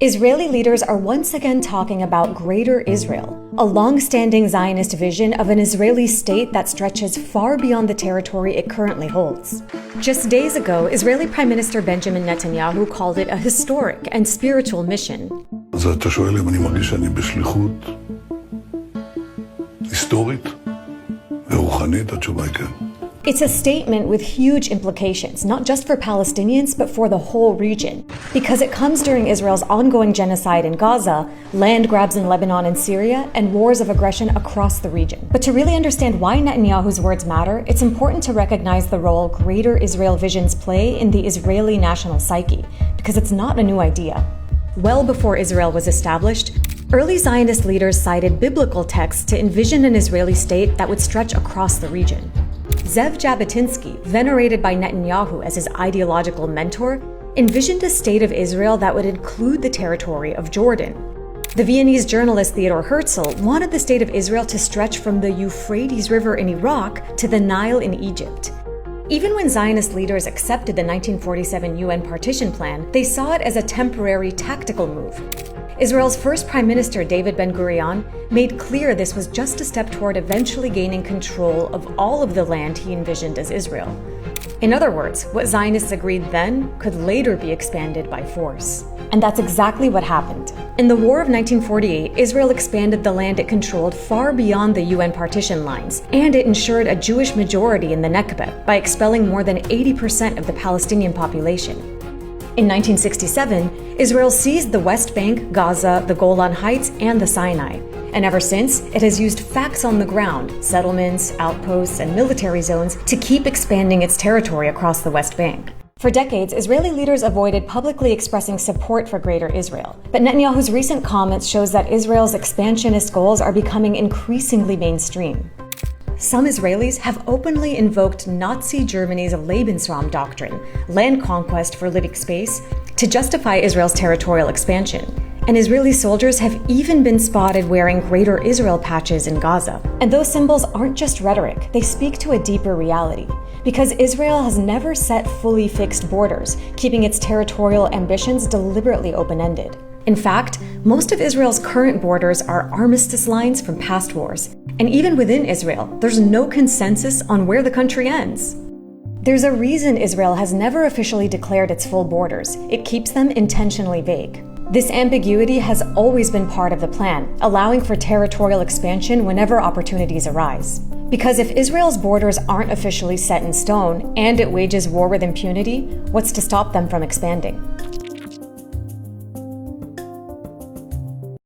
Israeli leaders are once again talking about Greater Israel, a long-standing Zionist vision of an Israeli state that stretches far beyond the territory it currently holds. Just days ago, Israeli Prime Minister Benjamin Netanyahu called it a historic and spiritual mission. אז אתה שואל אם אני מרגיש שאני בשליחות היסטורית ורוחנית? התשובה היא כן. It's a statement with huge implications, not just for Palestinians, but for the whole region, because it comes during Israel's ongoing genocide in Gaza, land grabs in Lebanon and Syria, and wars of aggression across the region. But to really understand why Netanyahu's words matter, it's important to recognize the role Greater Israel visions play in the Israeli national psyche, because it's not a new idea. Well before Israel was established, early Zionist leaders cited biblical texts to envision an Israeli state that would stretch across the region. Zev Jabotinsky, venerated by Netanyahu as his ideological mentor, envisioned a state of Israel that would include the territory of Jordan. The Viennese journalist Theodor Herzl wanted the state of Israel to stretch from the Euphrates River in Iraq to the Nile in Egypt. Even when Zionist leaders accepted the 1947 UN partition plan, they saw it as a temporary tactical move. Israel's first Prime Minister, David Ben-Gurion, made clear this was just a step toward eventually gaining control of all of the land he envisioned as Israel. In other words, what Zionists agreed then could later be expanded by force. And that's exactly what happened. In the War of 1948, Israel expanded the land it controlled far beyond the UN partition lines, and it ensured a Jewish majority in the Nakba by expelling more than 80% of the Palestinian population. In 1967, Israel seized the West Bank, Gaza, the Golan Heights, and the Sinai. And ever since, it has used facts on the ground, settlements, outposts, and military zones to keep expanding its territory across the West Bank. For decades, Israeli leaders avoided publicly expressing support for Greater Israel. But Netanyahu's recent comments shows that Israel's expansionist goals are becoming increasingly mainstream. Some Israelis have openly invoked Nazi Germany's Lebensraum doctrine, land conquest for living space, to justify Israel's territorial expansion. And Israeli soldiers have even been spotted wearing Greater Israel patches in Gaza. And those symbols aren't just rhetoric, they speak to a deeper reality. Because Israel has never set fully fixed borders, keeping its territorial ambitions deliberately open-ended. In fact, most of Israel's current borders are armistice lines from past wars. And even within Israel, there's no consensus on where the country ends. There's a reason Israel has never officially declared its full borders. It keeps them intentionally vague. This ambiguity has always been part of the plan, allowing for territorial expansion whenever opportunities arise. Because if Israel's borders aren't officially set in stone and it wages war with impunity, what's to stop them from expanding?